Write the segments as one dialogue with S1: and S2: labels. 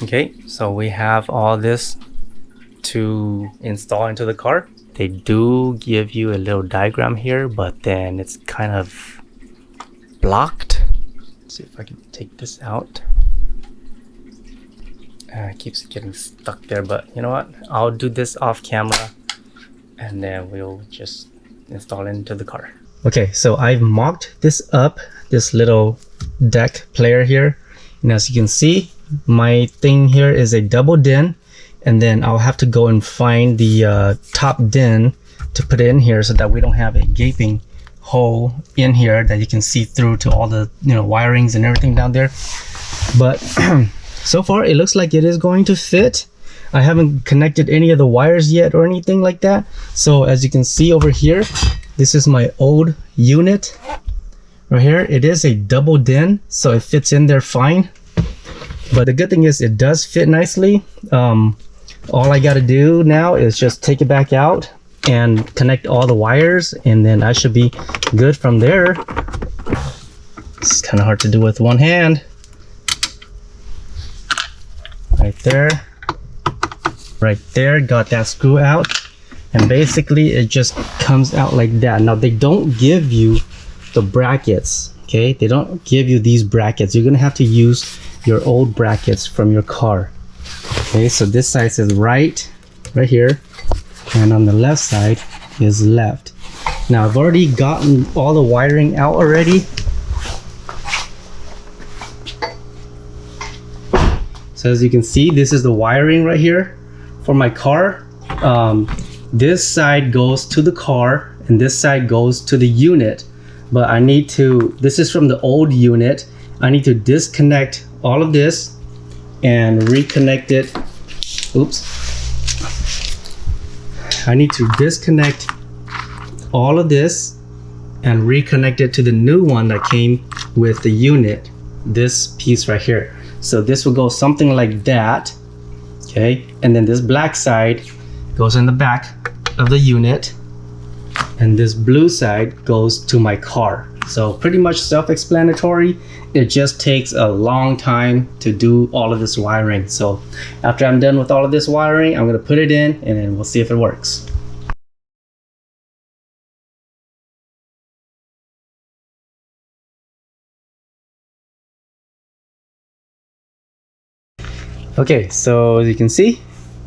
S1: Okay, so we have all this to install into the car. They do give you a little diagram here, but then it's kind of blocked. Let's see if I can take this out. It keeps getting stuck there, but you know what? I'll do this off camera and then we'll just install it into the car. Okay, so I've mocked this up, this little deck player here. And as you can see, my thing here is a double DIN, and then I'll have to go and find the top DIN to put in here so that we don't have a gaping hole in here that you can see through to all the wirings and everything down there. But so far it looks like it is going to fit. I haven't connected any of the wires yet or anything like that. So as you can see over here, this is my old unit right here. It is a double DIN, so it fits in there fine. But the good thing is it does fit nicely. All I got to do now is just take it back out and connect all the wires, and then I should be good from there. It's kind of hard to do with one hand. Right there, got that screw out, and basically it just comes out like that. Now they don't give you the brackets, okay? They don't give you these brackets. You're gonna have to use your old brackets from your car. Okay, so this side says right here, and on the left side is left. Now I've already gotten all the wiring out already. So as you can see, this is the wiring right here for my car. This side goes to the car and this side goes to the unit, but I need to, this is from the old unit. I need to disconnect all of this and reconnect it. Oops. I need to disconnect all of this and reconnect it to the new one that came with the unit, this piece right here. So this will go something like that, okay? And then this black side goes in the back of the unit, and this blue side goes to my car. So pretty much self-explanatory. It just takes a long time to do all of this wiring. So after I'm done with all of this wiring, I'm gonna put it in and then we'll see if it works. Okay, so as you can see,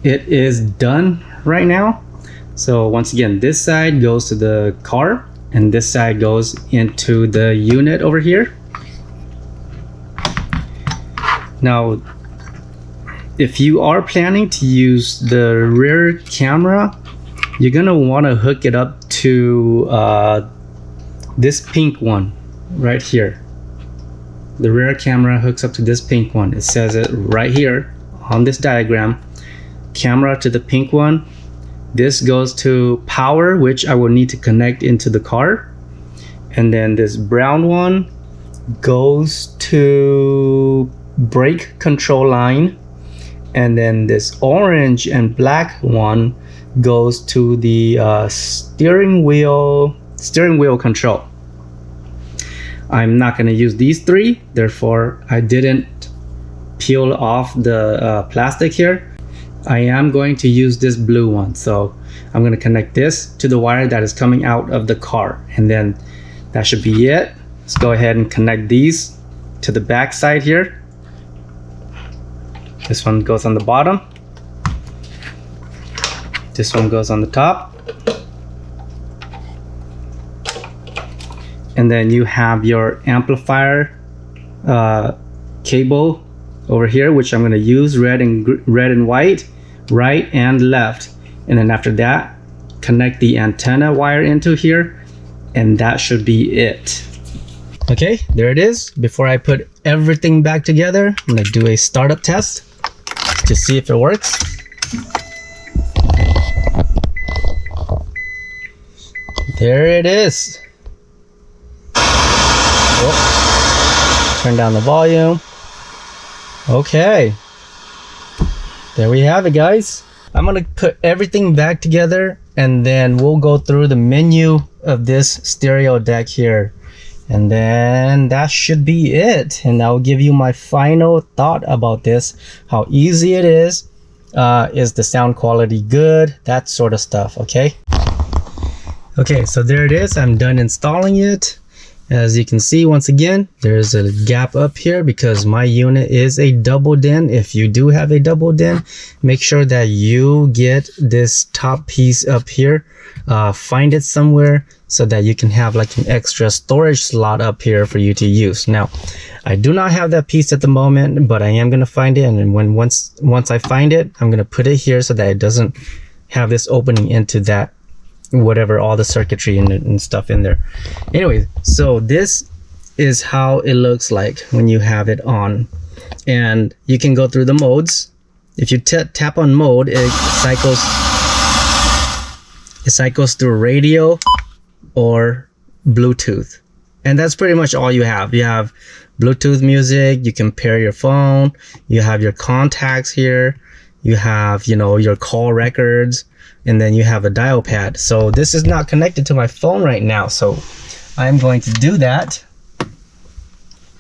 S1: it is done right now. So once again, this side goes to the car and this side goes into the unit over here. Now, if you are planning to use the rear camera, you're gonna wanna hook it up to this pink one right here. The rear camera hooks up to this pink one. It says it right here on this diagram, camera to the pink one. This goes to power, which I will need to connect into the car. And then this brown one goes to brake control line. And then this orange and black one goes to the steering wheel control. I'm not going to use these three, therefore I didn't peel off the plastic here. I am going to use this blue one, so I'm going to connect this to the wire that is coming out of the car, and then that should be it. Let's go ahead and connect these to the back side here. This one goes on the bottom, this one goes on the top, and then you have your amplifier cable over here, which I'm going to use red and white, right and left. And then after that, connect the antenna wire into here, and that should be it. Okay, there it is. Before I put everything back together, I'm going to do a startup test to see if it works. There it is. Oh. Turn down the volume. Okay, there we have it, guys. I'm gonna put everything back together and then we'll go through the menu of this stereo deck here And then that should be it. And I'll give you my final thought about this, how easy it is the sound quality good, that sort of stuff. Okay, so there it is. I'm done installing it. As you can see, once again, there's a gap up here because my unit is a double den. If you do have a double den, make sure that you get this top piece up here. Find it somewhere so that you can have like an extra storage slot up here for you to use. Now, I do not have that piece at the moment, but I am going to find it. And once I find it, I'm going to put it here so that it doesn't have this opening into that, whatever, all the circuitry and stuff in there. Anyway, so this is how it looks like when you have it on, and you can go through the modes. If you tap on mode, it cycles through radio or Bluetooth, and that's pretty much all you have. You have Bluetooth music, you can pair your phone, you have your contacts here, you have, you know, your call records, and then you have a dial pad. So this is not connected to my phone right now, so I'm going to do that.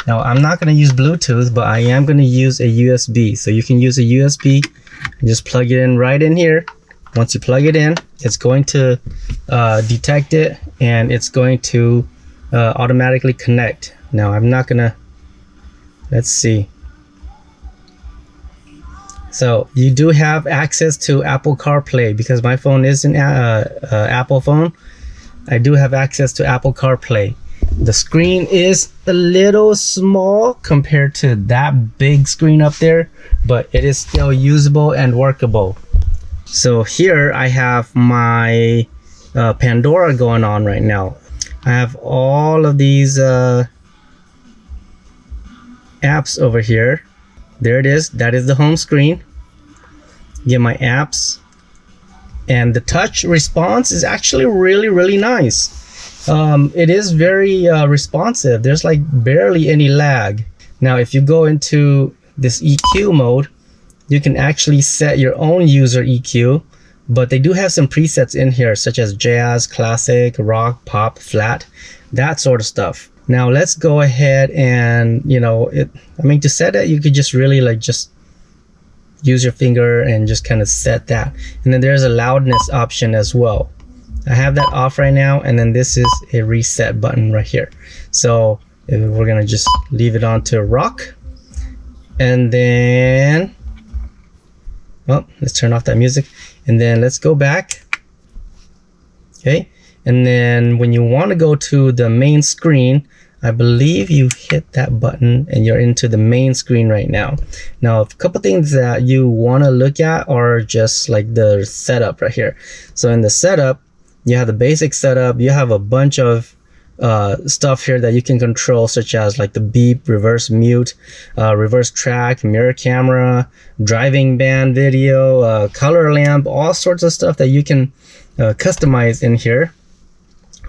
S1: Now I'm not going to use Bluetooth, but I am going to use a USB. So you can use a USB and just plug it in right in here. Once you plug it in, it's going to detect it, and it's going to automatically connect. Now I'm not gonna, let's see. So you do have access to Apple CarPlay because my phone is an Apple phone. I do have access to Apple CarPlay. The screen is a little small compared to that big screen up there, but it is still usable and workable. So here I have my Pandora going on right now. I have all of these apps over here. There it is. That is the home screen. Get my apps, and the touch response is actually really nice. It is very responsive. There's like barely any lag. Now if you go into this EQ mode, you can actually set your own user EQ, but they do have some presets in here such as jazz, classic, rock, pop, flat, that sort of stuff. Now let's go ahead and, you know, I mean, to set it, you could just really like just use your finger and just kind of set that. And then there's a loudness option as well. I have that off right now, and then this is a reset button right here. So we're gonna just leave it on to rock, and then, well, let's turn off that music, and then let's go back. Okay, and then when you want to go to the main screen, I believe you hit that button and you're into the main screen right now. Now, a couple things that you want to look at are just like the setup right here. So in the setup, you have the basic setup. You have a bunch of stuff here that you can control, such as like the beep, reverse mute, reverse track, mirror camera, driving band video, color lamp, all sorts of stuff that you can customize in here.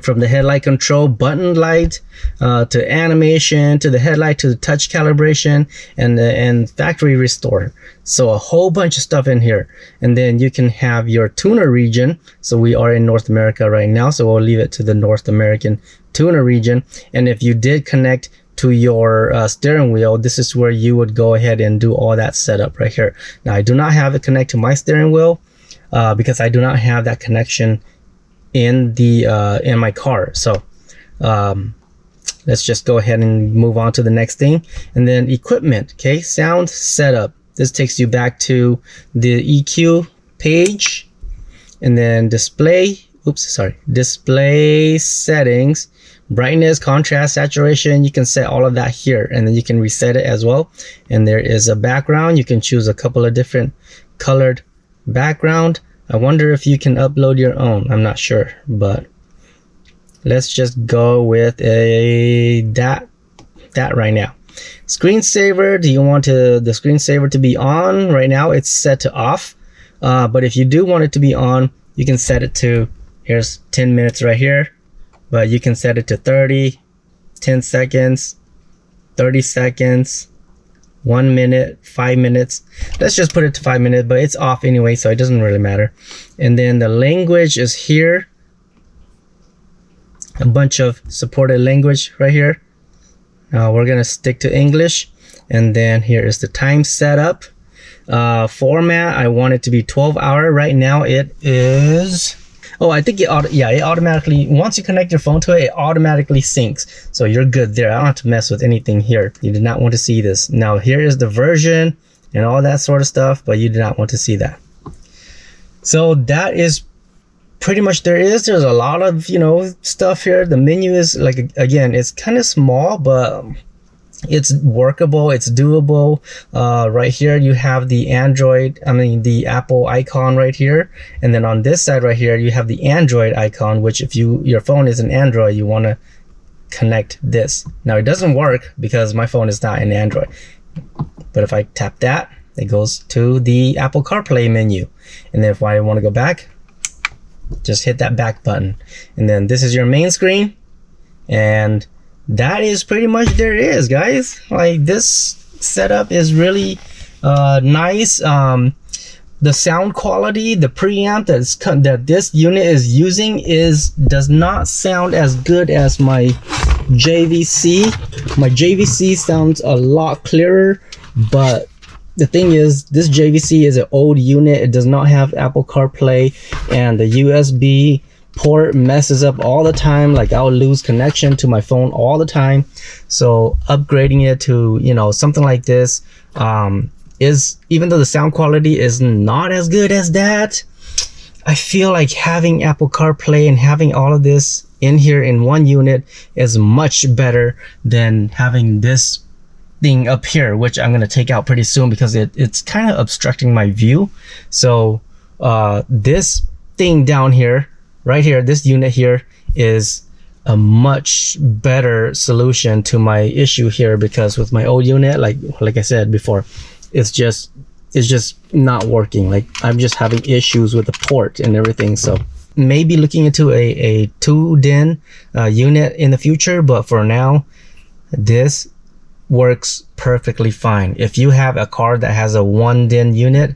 S1: From the headlight control, button light, to animation, to the headlight, to the touch calibration, and factory restore. So a whole bunch of stuff in here. And then you can have your tuner region. So we are in North America right now, so we'll leave it to the North American tuner region. And if you did connect to your steering wheel, this is where you would go ahead and do all that setup right here. Now I do not have it connect to my steering wheel because I do not have that connection in my car. So let's just go ahead and move on to the next thing. And then equipment. Okay, sound setup. This takes you back to the EQ page, and then display settings, brightness, contrast, saturation. You can set all of that here, and then you can reset it as well. And there is a background. You can choose a couple of different colored background. I wonder if you can upload your own. I'm not sure, but let's just go with that right now. Screensaver, do you want the screensaver to be on? Right now it's set to off, but if you do want it to be on, you can set it to, here's 10 minutes right here, but you can set it to 30, 10 seconds, 30 seconds, 1 minute, 5 minutes. Let's just put it to 5 minutes, but it's off anyway, so it doesn't really matter. And then the language is here. a bunch of supported language right here. We're gonna stick to English, and then here is the time setup. Format, I want it to be 12-hour. Right now it is, oh, I think it automatically, once you connect your phone to it, it automatically syncs. So you're good there. I don't have to mess with anything here. You did not want to see this. Now here is the version and all that sort of stuff, but you did not want to see that. So that is pretty much there's a lot of, you know, stuff here. The menu is like, again, it's kind of small, but it's workable, it's doable. Right here you have the the Apple icon right here, and then on this side right here you have the Android icon, which if your phone is an Android, you want to connect this. Now it doesn't work because my phone is not an Android, but if I tap that, it goes to the Apple CarPlay menu. And then if I want to go back, just hit that back button, and then this is your main screen, and that is pretty much there it is, guys. Like, this setup is really nice. The sound quality, the preamp that this unit is using does not sound as good as my JVC. My JVC sounds a lot clearer, but the thing is, this JVC is an old unit. It does not have Apple CarPlay, and the USB port messes up all the time. Like, I'll lose connection to my phone all the time. So upgrading it to, you know, something like this is, even though the sound quality is not as good as that, I feel like having Apple CarPlay and having all of this in here in one unit is much better than having this thing up here, which I'm going to take out pretty soon because it's kind of obstructing my view. So this thing down here, right here, this unit here is a much better solution to my issue here, because with my old unit, like I said before, it's just not working. Like, I'm just having issues with the port and everything. So maybe looking into a 2-DIN unit in the future, but for now this works perfectly fine. If you have a car that has a 1-DIN unit,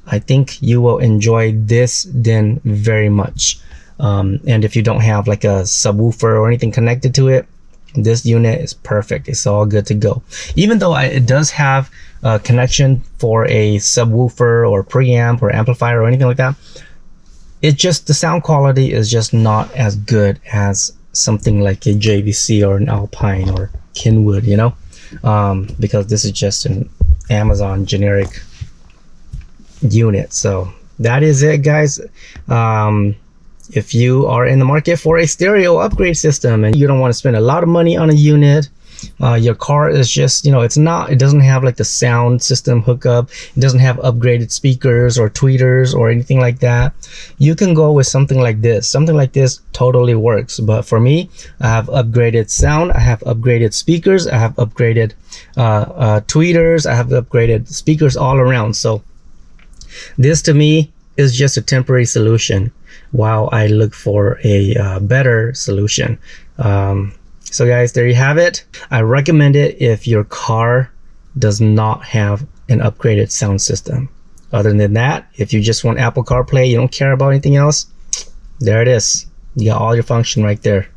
S1: I think you will enjoy this DIN very much. And if you don't have like a subwoofer or anything connected to it, this unit is perfect. It's all good to go. Even though it does have a connection for a subwoofer or preamp or amplifier or anything like that, the sound quality is just not as good as something like a JVC or an Alpine or Kenwood, you know, because this is just an Amazon generic unit. So that is it, guys. If you are in the market for a stereo upgrade system and you don't want to spend a lot of money on a unit, your car is just, you know, it doesn't have like the sound system hookup, it doesn't have upgraded speakers or tweeters or anything like that, you can go with something like this. Something like this totally works. But for me, I have upgraded sound, I have upgraded speakers, I have upgraded tweeters, I have upgraded speakers all around. So this to me is just a temporary solution while I look for a better solution. So guys, there you have it. I recommend it if your car does not have an upgraded sound system. Other than that, if you just want Apple CarPlay, you don't care about anything else, there it is. You got all your function right there.